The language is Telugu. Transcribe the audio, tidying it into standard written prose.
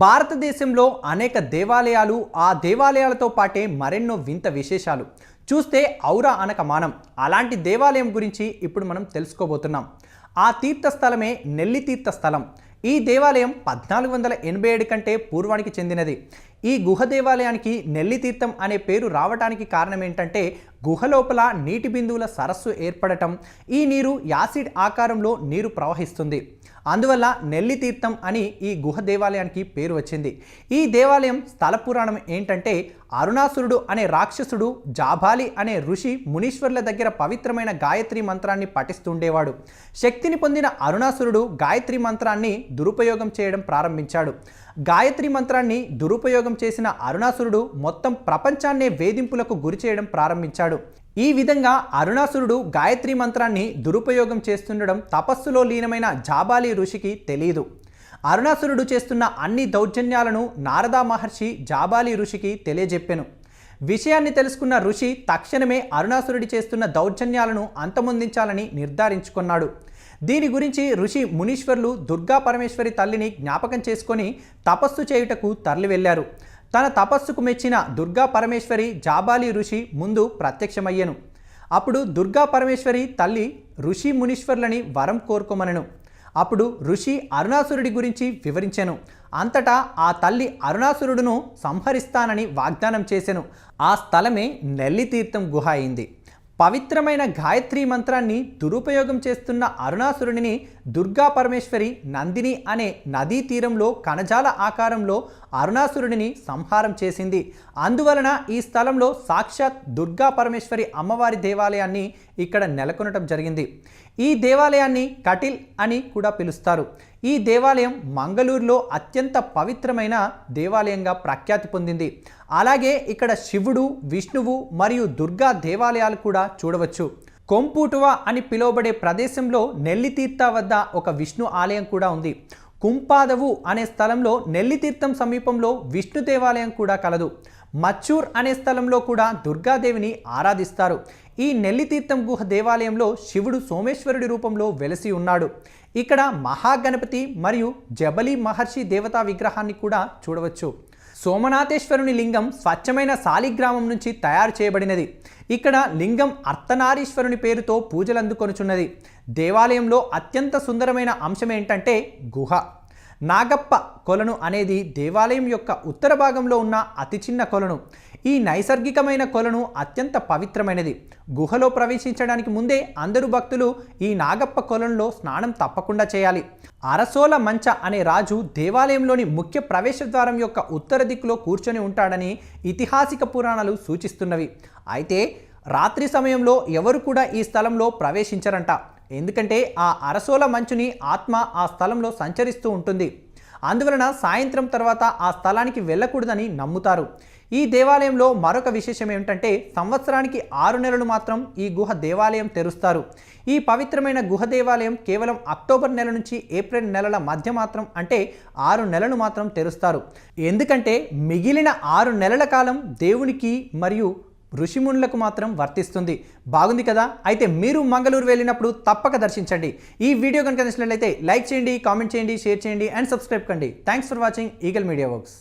భారతదేశంలో అనేక దేవాలయాలు, ఆ దేవాలయాలతో పాటే మరెన్నో వింత విశేషాలు చూస్తే ఔరా అనక మానం. అలాంటి దేవాలయం గురించి ఇప్పుడు మనం తెలుసుకోబోతున్నాం. ఆ తీర్థస్థలమే నెల్లి తీర్థస్థలం. ఈ దేవాలయం 1487 కంటే పూర్వానికి చెందినది. ఈ గుహ దేవాలయానికి నెల్లి తీర్థం అనే పేరు రావడానికి కారణం ఏంటంటే, గుహ లోపల నీటి బిందువుల సరస్సు ఏర్పడటం, ఈ నీరు యాసిడ్ ఆకారంలో నీరు ప్రవహిస్తుంది. అందువల్ల నెల్లి తీర్థం అని ఈ గుహ దేవాలయానికి పేరు వచ్చింది. ఈ దేవాలయం స్థల పురాణం ఏంటంటే, అరుణాసురుడు అనే రాక్షసుడు జాబాలి అనే ఋషి మునీశ్వర్ల దగ్గర పవిత్రమైన గాయత్రి మంత్రాన్ని పఠిస్తుండేవాడు. శక్తిని పొందిన అరుణాసురుడు గాయత్రి మంత్రాన్ని దురుపయోగం చేయడం ప్రారంభించాడు. గాయత్రి మంత్రాన్ని దురుపయోగం చేసిన అరుణాసురుడు మొత్తం ప్రపంచాన్నే వేధింపులకు గురి చేయడం ప్రారంభించాడు. ఈ విధంగా అరుణాసురుడు గాయత్రి మంత్రాన్ని దురుపయోగం చేస్తుండడం తపస్సులో లీనమైన జాబాలి ఋషికి తెలియదు. అరుణాసురుడు చేస్తున్న అన్ని దౌర్జన్యాలను నారద మహర్షి జాబాలి ఋషికి తెలియజెప్పెను. విషయాన్ని తెలుసుకున్న ఋషి తక్షణమే అరుణాసురుడి చేస్తున్న దౌర్జన్యాలను అంతమొందించాలని నిర్ధారించుకున్నాడు. దీని గురించి ఋషి మునీశ్వర్లు దుర్గా పరమేశ్వరి తల్లిని జ్ఞాపకం చేసుకొని తపస్సు చేయుటకు తరలి వెళ్ళారు. తన తపస్సుకు మెచ్చిన దుర్గా పరమేశ్వరి జాబాలి ఋషి ముందు ప్రత్యక్షమయ్యను. అప్పుడు దుర్గా పరమేశ్వరి తల్లి ఋషి మునీశ్వర్లని వరం కోరుకోమనెను. అప్పుడు ఋషి అరుణాసురుడి గురించి వివరించెను. అంతటా ఆ తల్లి అరుణాసురుడును సంహరిస్తానని వాగ్దానం చేసెను. ఆ స్థలమే నెల్లి తీర్థం గుహ అయింది. పవిత్రమైన గాయత్రి మంత్రాన్ని దురుపయోగం చేస్తున్న అరుణాసురుడిని దుర్గా పరమేశ్వరి నందిని అనే నదీ తీరంలో కణజాల ఆకారంలో అరుణాసురుడిని సంహారం చేసింది. అందువలన ఈ స్థలంలో సాక్షాత్ దుర్గా పరమేశ్వరి అమ్మవారి దేవాలయాన్ని ఇక్కడ నెలకొనటం జరిగింది. ఈ దేవాలయాన్ని కటిల్ అని కూడా పిలుస్తారు. ఈ దేవాలయం మంగళూరులో అత్యంత పవిత్రమైన దేవాలయంగా ప్రఖ్యాతి పొందింది. అలాగే ఇక్కడ శివుడు, విష్ణువు మరియు దుర్గా దేవాలయాలు కూడా చూడవచ్చు. కొంపూటువా అని పిలువబడే ప్రదేశంలో నెల్లి తీర్థ వద్ద ఒక విష్ణు ఆలయం కూడా ఉంది. కుంపాదవు అనే స్థలంలో నెల్లి తీర్థం సమీపంలో విష్ణు దేవాలయం కూడా కలదు. మచ్చూర్ అనే స్థలంలో కూడా దుర్గాదేవిని ఆరాధిస్తారు. ఈ నెల్లి తీర్థం గుహ దేవాలయంలో శివుడు సోమేశ్వరుడి రూపంలో వెలసి ఉన్నాడు. ఇక్కడ మహాగణపతి మరియు జబలి మహర్షి దేవతా విగ్రహాన్ని కూడా చూడవచ్చు. సోమనాథేశ్వరుని లింగం స్వచ్ఛమైన శాలిగ్రామం నుంచి తయారు చేయబడినది. ఇక్కడ లింగం అర్ధనారీశ్వరుని పేరుతో పూజలు అందుకొనుచున్నది. దేవాలయంలో అత్యంత సుందరమైన అంశం ఏంటంటే గుహ. నాగప్ప కొలను అనేది దేవాలయం యొక్క ఉత్తర భాగంలో ఉన్న అతి చిన్న కొలను. ఈ నైసర్గికమైన కొలను అత్యంత పవిత్రమైనది. గుహలో ప్రవేశించడానికి ముందే అందరూ భక్తులు ఈ నాగప్ప కొలంలో స్నానం తప్పకుండా చేయాలి. అరసోల మంచ అనే రాజు దేవాలయంలోని ముఖ్య ప్రవేశ ద్వారం యొక్క ఉత్తర దిక్కులో కూర్చొని ఉంటాడని ఇతిహాసిక పురాణాలు సూచిస్తున్నవి. అయితే రాత్రి సమయంలో ఎవరు కూడా ఈ స్థలంలో ప్రవేశించరంట. ఎందుకంటే ఆ అరసోల మంచుని ఆత్మ ఆ స్థలంలో సంచరిస్తూ ఉంటుంది. అందువలన సాయంత్రం తర్వాత ఆ స్థలానికి వెళ్ళకూడదని నమ్ముతారు. ఈ దేవాలయంలో మరొక విశేషం ఏమిటంటే, సంవత్సరానికి 6 నెలలు మాత్రం ఈ గుహ దేవాలయం తెరుస్తారు. ఈ పవిత్రమైన గుహ దేవాలయం కేవలం అక్టోబర్ నెల నుంచి ఏప్రిల్ నెలల మధ్య మాత్రం, అంటే 6 నెలలు మాత్రం తెరుస్తారు. ఎందుకంటే మిగిలిన 6 నెలల కాలం దేవునికి మరియు ఋషిమునులకు మాత్రం వర్తిస్తుంది. బాగుంది కదా? అయితే మీరు మంగళూరు వెళ్ళినప్పుడు తప్పక దర్శించండి. ఈ వీడియో కనుక నచ్చినట్లయితే లైక్ చేయండి, కామెంట్ చేయండి, షేర్ చేయండి అండ్ సబ్స్క్రైబ్ కండి. Thanks for watching eagle media works.